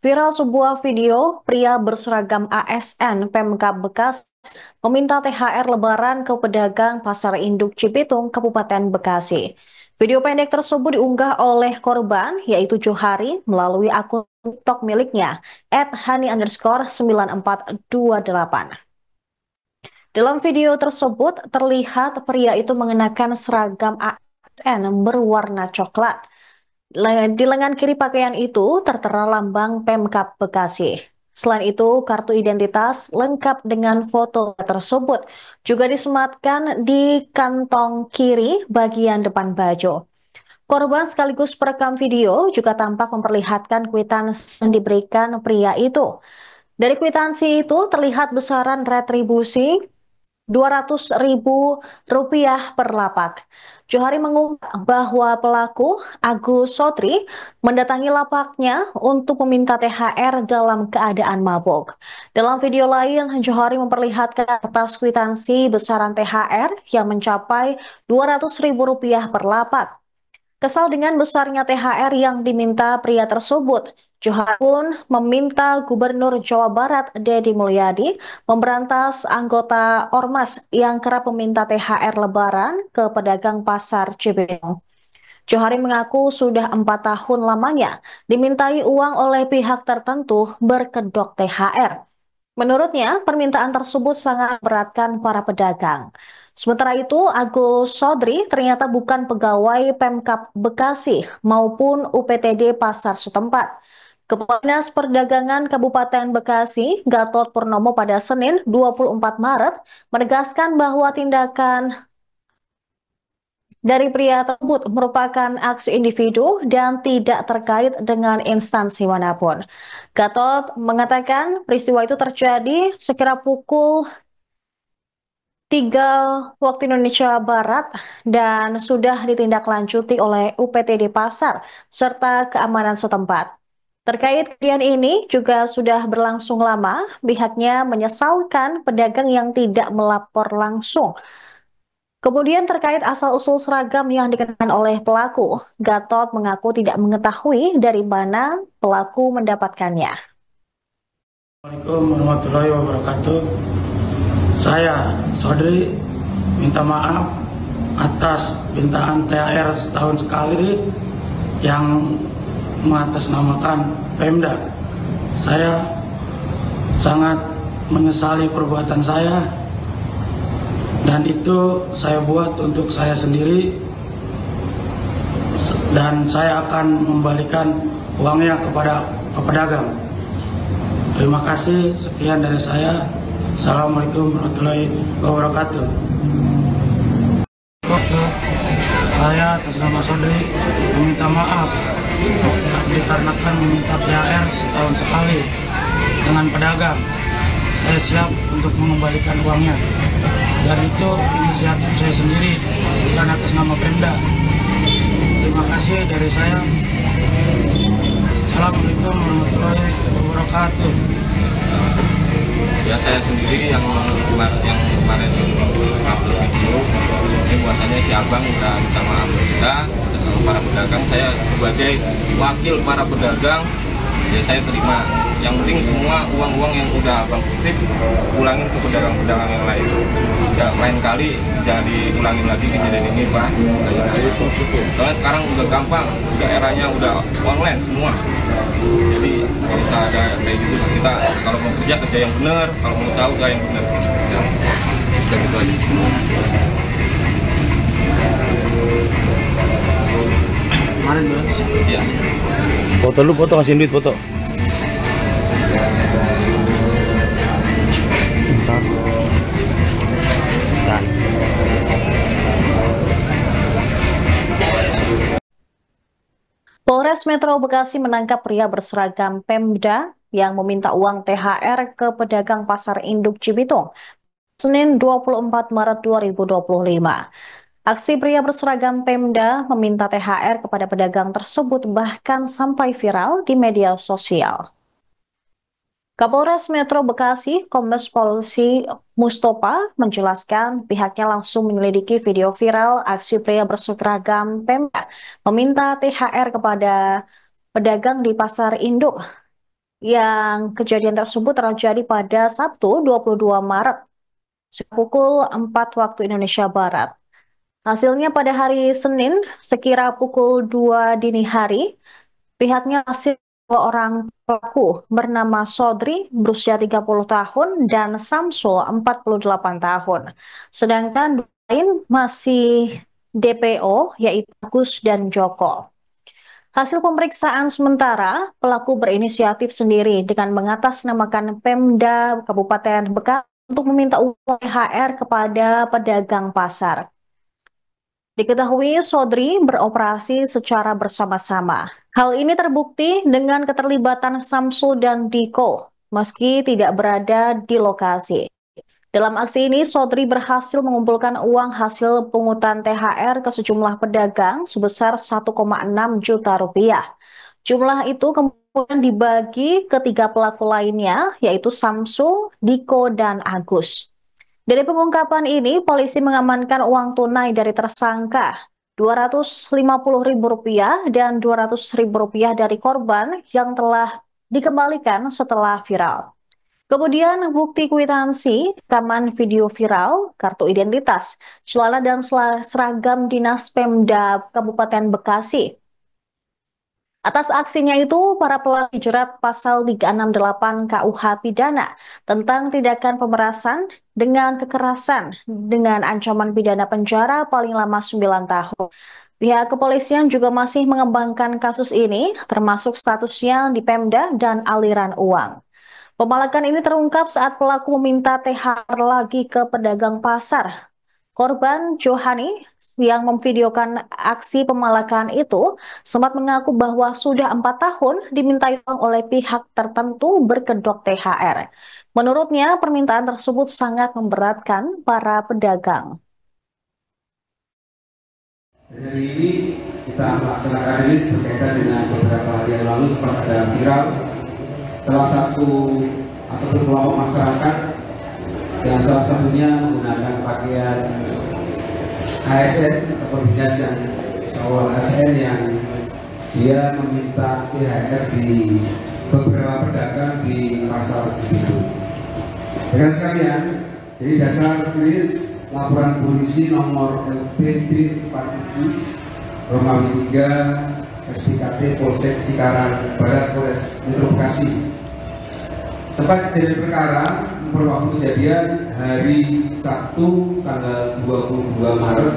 Viral sebuah video pria berseragam ASN Pemkab Bekasi meminta THR Lebaran ke pedagang Pasar Induk Cibitung, Kabupaten Bekasi. Video pendek tersebut diunggah oleh korban, yaitu Johari, melalui akun TikTok miliknya, @hani_9428. Dalam video tersebut, terlihat pria itu mengenakan seragam ASN berwarna coklat. Di lengan kiri pakaian itu tertera lambang Pemkab Bekasi. Selain itu, kartu identitas lengkap dengan foto tersebut juga disematkan di kantong kiri bagian depan baju. Korban sekaligus perekam video juga tampak memperlihatkan kwitansi yang diberikan pria itu. Dari kwitansi itu terlihat besaran retribusi Rp200.000 per lapak. Johari mengungkap bahwa pelaku Agus Sotri mendatangi lapaknya untuk meminta THR dalam keadaan mabuk. Dalam video lain, Johari memperlihatkan kertas kwitansi besaran THR yang mencapai Rp200.000 per lapak. Kesal dengan besarnya THR yang diminta pria tersebut, Johar pun meminta Gubernur Jawa Barat Deddy Mulyadi memberantas anggota Ormas yang kerap meminta THR Lebaran ke pedagang pasar Cibinong. Johari mengaku sudah 4 tahun lamanya dimintai uang oleh pihak tertentu berkedok THR. Menurutnya, permintaan tersebut sangat memberatkan para pedagang. Sementara itu, Agus Sodri ternyata bukan pegawai Pemkab Bekasi maupun UPTD Pasar setempat. Kepala Dinas Perdagangan Kabupaten Bekasi, Gatot Purnomo pada Senin 24 Maret menegaskan bahwa tindakan dari pria tersebut merupakan aksi individu dan tidak terkait dengan instansi manapun. Gatot mengatakan peristiwa itu terjadi sekira pukul 3 waktu Indonesia Barat dan sudah ditindaklanjuti oleh UPTD Pasar serta keamanan setempat. Terkait kejadian ini juga sudah berlangsung lama, pihaknya menyesalkan pedagang yang tidak melapor langsung. Kemudian terkait asal-usul seragam yang dikenakan oleh pelaku, Gatot mengaku tidak mengetahui dari mana pelaku mendapatkannya. Assalamualaikum warahmatullahi wabarakatuh. Saya, Sodri, minta maaf atas mintaan THR setahun sekali yang mengatasnamakan Pemda. Saya sangat menyesali perbuatan saya dan itu saya buat untuk saya sendiri dan saya akan membalikan uangnya kepada pedagang. Terima kasih, sekian dari saya. Assalamualaikum warahmatullahi wabarakatuh. Saya atas nama Sodri meminta maaf dikarenakan meminta THR setahun sekali dengan pedagang. Saya siap untuk mengembalikan uangnya. Dan itu inisiatif saya sendiri, bukan atas nama Pemda. Terima kasih dari saya. Assalamualaikum warahmatullahi wabarakatuh. Ya, saya sendiri yang kemarin upload video ini buatannya si abang udah minta maaf ke kita dan para pedagang. Saya sebagai wakil para pedagang, ya saya terima. Yang penting semua uang-uang yang udah abang kutip ulangin ke pedagang-pedagang yang lain. Ya, lain kali jangan diulangin lagi kejadian ini, Pak. Soalnya sekarang udah gampang, udah eranya udah online semua. Jadi kalau bisa ada kayak gitu, kita kalau mau kerja yang benar, kalau mau usaha usaha yang benar. Ya, udah gitu aja. Kemarin berarti sih. Ya. Foto lu, foto kasihin duit, foto. Polres Metro Bekasi menangkap pria berseragam Pemda yang meminta uang THR ke pedagang Pasar Induk Cibitung, Senin 24 Maret 2025. Aksi pria berseragam Pemda meminta THR kepada pedagang tersebut bahkan sampai viral di media sosial. Kapolres Metro Bekasi, Kombes Polisi Mustopa menjelaskan pihaknya langsung menyelidiki video viral aksi pria berseragam Pemda meminta THR kepada pedagang di Pasar Induk. yang kejadian tersebut terjadi pada Sabtu 22 Maret pukul 4 waktu Indonesia Barat. Hasilnya pada hari Senin sekira pukul 2 dini hari, pihaknya masih dua orang pelaku bernama Sodri berusia 30 tahun dan Samsul 48 tahun. Sedangkan dua lain masih DPO yaitu Agus dan Joko. Hasil pemeriksaan sementara, pelaku berinisiatif sendiri dengan mengatasnamakan Pemda Kabupaten Bekasi untuk meminta uang THR kepada pedagang pasar. Diketahui Sodri beroperasi secara bersama-sama. Hal ini terbukti dengan keterlibatan Samsul dan Diko, meski tidak berada di lokasi. Dalam aksi ini, Sodri berhasil mengumpulkan uang hasil pungutan THR ke sejumlah pedagang sebesar 1,6 juta rupiah. Jumlah itu kemudian dibagi ke tiga pelaku lainnya, yaitu Samsul, Diko, dan Agus. Dari pengungkapan ini, polisi mengamankan uang tunai dari tersangka Rp250.000 dan Rp200.000 dari korban yang telah dikembalikan setelah viral. Kemudian bukti kwitansi, rekaman video viral, kartu identitas, celana dan seragam dinas Pemda Kabupaten Bekasi. Atas aksinya itu, para pelaku dijerat pasal 368 KUH Pidana tentang tindakan pemerasan dengan kekerasan dengan ancaman pidana penjara paling lama 9 tahun. Pihak kepolisian juga masih mengembangkan kasus ini, termasuk statusnya di Pemda dan aliran uang. Pemalakan ini terungkap saat pelaku meminta THR lagi ke pedagang pasar. Korban Johani yang memvideokan aksi pemalakan itu sempat mengaku bahwa sudah 4 tahun dimintai uang oleh pihak tertentu berkedok THR. Menurutnya, permintaan tersebut sangat memberatkan para pedagang. Dan hari ini kita melaksanakan rilis berkaitan dengan beberapa hari yang lalu sempat ada viral salah satu atau kelompok masyarakat yang salah satunya menggunakan pakaian ASN atau dinas yang seolah ASN yang dia meminta THR di beberapa pedagang di pasar Cibitung. Dengan sekalian, jadi dasar tulis laporan polisi nomor LPD 47 Romawi 3 SPKT Polsek Cikarang Barat Polres Metro Bekasi. Tempat kejadian perkara waktu kejadian hari Sabtu tanggal 22 Maret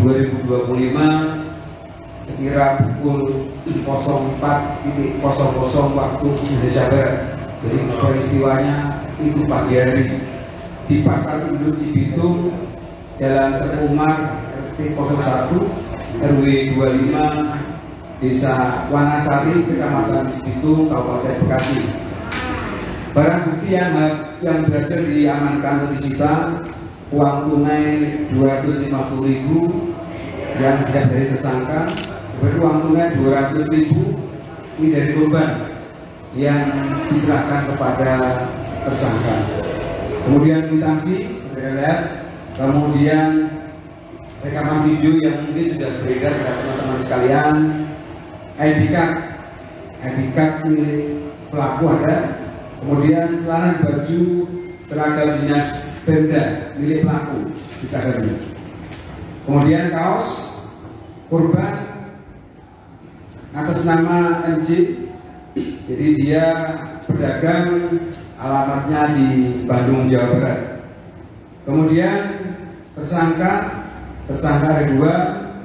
2025 sekira pukul 04.00 waktu Indonesia Barat. Jadi peristiwanya itu pagi hari di Pasar Induk Cibitung, Jalan Tekumar RT 01 RW 25 Desa Wanasari, Kecamatan Cibitung, Kabupaten Bekasi. Barang bukti yang berhasil diamankan atau disita, uang tunai 250.000 yang tidak dari tersangka, uang tunai 200.000 ini dari korban yang diserahkan kepada tersangka. Kemudian kwitansi, saya lihat, kemudian rekaman video yang mungkin sudah beredar kepada teman-teman sekalian, ID card milik pelaku ada. Kemudian celana baju seragam dinas Pemda milik pelaku di seragamnya. Kemudian kaos korban atas nama MJ, jadi dia pedagang, alamatnya di Bandung, Jawa Barat. Kemudian tersangka ada dua,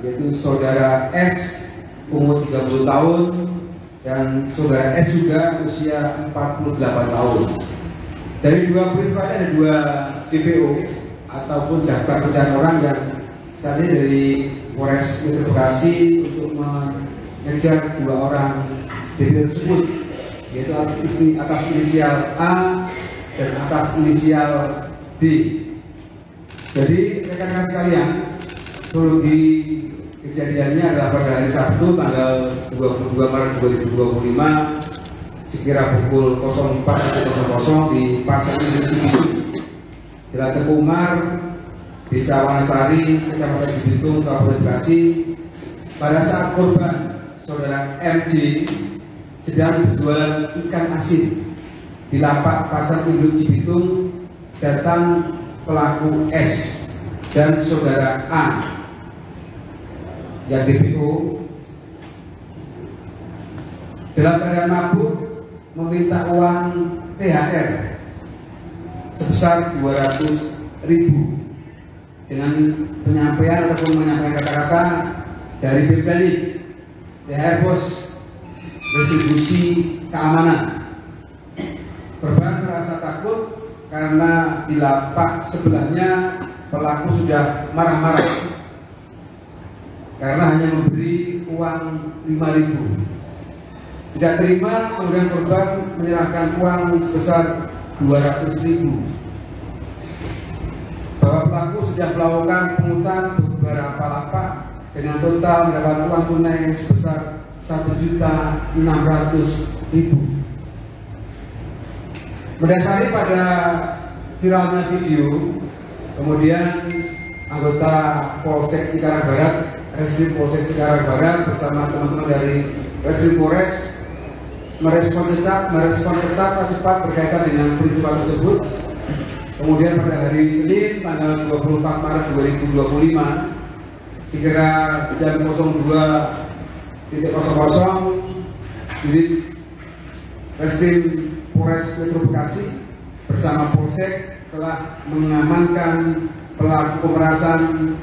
yaitu saudara S umur 30 tahun dan saudara S juga usia 48 tahun. Dari dua peristiwa ada dua DPO ataupun daftar pencarian orang yang saat ini dari Polres Metro Bekasi untuk mengejar dua orang DPO tersebut, yaitu atas inisial A dan atas inisial D. Jadi rekan-rekan sekalian, kronologi kejadiannya adalah pada hari Sabtu tanggal 22 Maret 2025 sekira pukul 04.00 di Pasar Induk Cibitung, Jalan Tekumar, Desa Wanasari, Kecamatan Cibitung, Kabupaten Bekasi. Pada saat korban saudara MJ sedang berjualan ikan asin di lapak Pasar Induk Cibitung. Datang pelaku S dan saudara A yang DPO dalam keadaan mabuk meminta uang THR sebesar 200.000 dengan penyampaian ataupun menyampaikan kata-kata dari Bepeni, THR bos, retribusi keamanan. Korban merasa takut karena di lapak sebelahnya pelaku sudah marah-marah karena hanya memberi uang 5.000. Tidak terima, kemudian korban menyerahkan uang sebesar 200.000. Bahwa pelaku sudah melakukan pungutan beberapa lapak dengan total mendapat uang tunai sebesar 1.600.000. Mendasari pada viralnya video, kemudian anggota Polsek Cikarang Barat, Reskrim Polsek Cikarang Barat bersama teman-teman dari Reskrim Polres merespon cepat berkaitan dengan peristiwa tersebut. Kemudian pada hari Senin tanggal 24 Maret 2025 sekira jam 02.00 unit Reskrim Polres Metro Bekasi bersama Polsek telah mengamankan pelaku pemerasan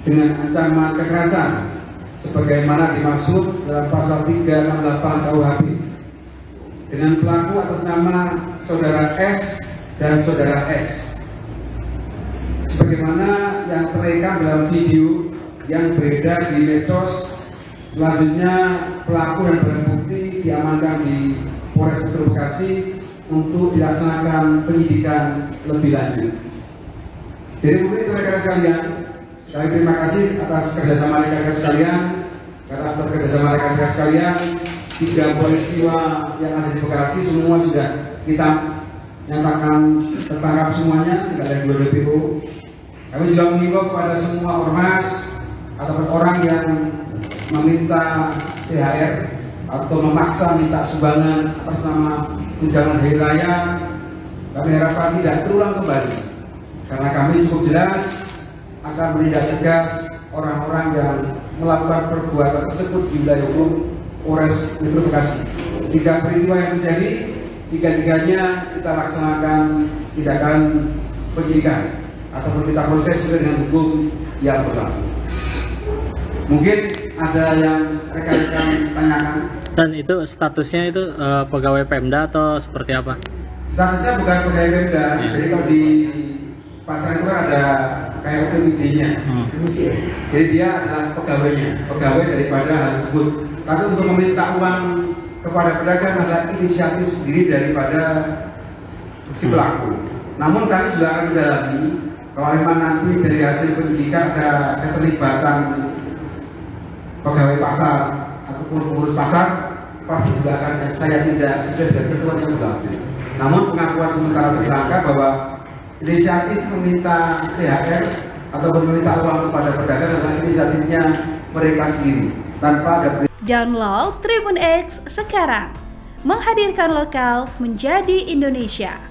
dengan ancaman kekerasan sebagaimana dimaksud dalam pasal 368 KUHP dengan pelaku atas nama saudara S dan saudara S sebagaimana yang terekam dalam video yang beredar di medsos. Selanjutnya pelaku dan barang bukti diamankan di Polres Metro Bekasi untuk dilaksanakan penyidikan lebih lanjut. Jadi mungkin rekan-rekan sekalian, sekali terima kasih atas kerjasama rekan-rekan sekalian. Karena atas kerjasama rekan-rekan sekalian, 3 peristiwa yang ada di Bekasi semua sudah kita nyatakan tertangkap semuanya, tidak ada 2 DPO. Kami juga mengimbau kepada semua ormas ataupun orang yang meminta THR atau memaksa minta sumbangan atas nama tunjangan hari raya. Kami harapkan tidak terulang kembali, karena kami cukup jelas akan menindak tegas orang-orang yang melakukan perbuatan tersebut di wilayah hukum Polres Metro Bekasi. 3 peristiwa yang terjadi, 3-tiganya kita laksanakan tindakan penyidikan ataupun kita proses sesuai dengan hukum yang berlaku. Mungkin ada yang rekan-rekan tanyakan. Dan itu statusnya itu pegawai Pemda atau seperti apa? Statusnya bukan pegawai Pemda, ya. Jadi kalau di pasar itu ada kayak OPD-nya. Jadi dia adalah pegawai daripada hal tersebut. Tapi untuk meminta uang kepada pedagang adalah inisiatif sendiri daripada si pelaku. Namun kami juga akan mendalami kalau memang nanti dari hasil penyidikan ada keterlibatan pegawai pasar ataupun pengurus pasar, pasti juga akan saya tidak sesuai dengan ketentuan yang berlaku. Namun pengakuan sementara tersangka bahwa inisiatif meminta THR atau meminta uang kepada pedagang adalah inisiatifnya mereka sendiri tanpa ada. Download Tribun X sekarang, menghadirkan lokal menjadi Indonesia.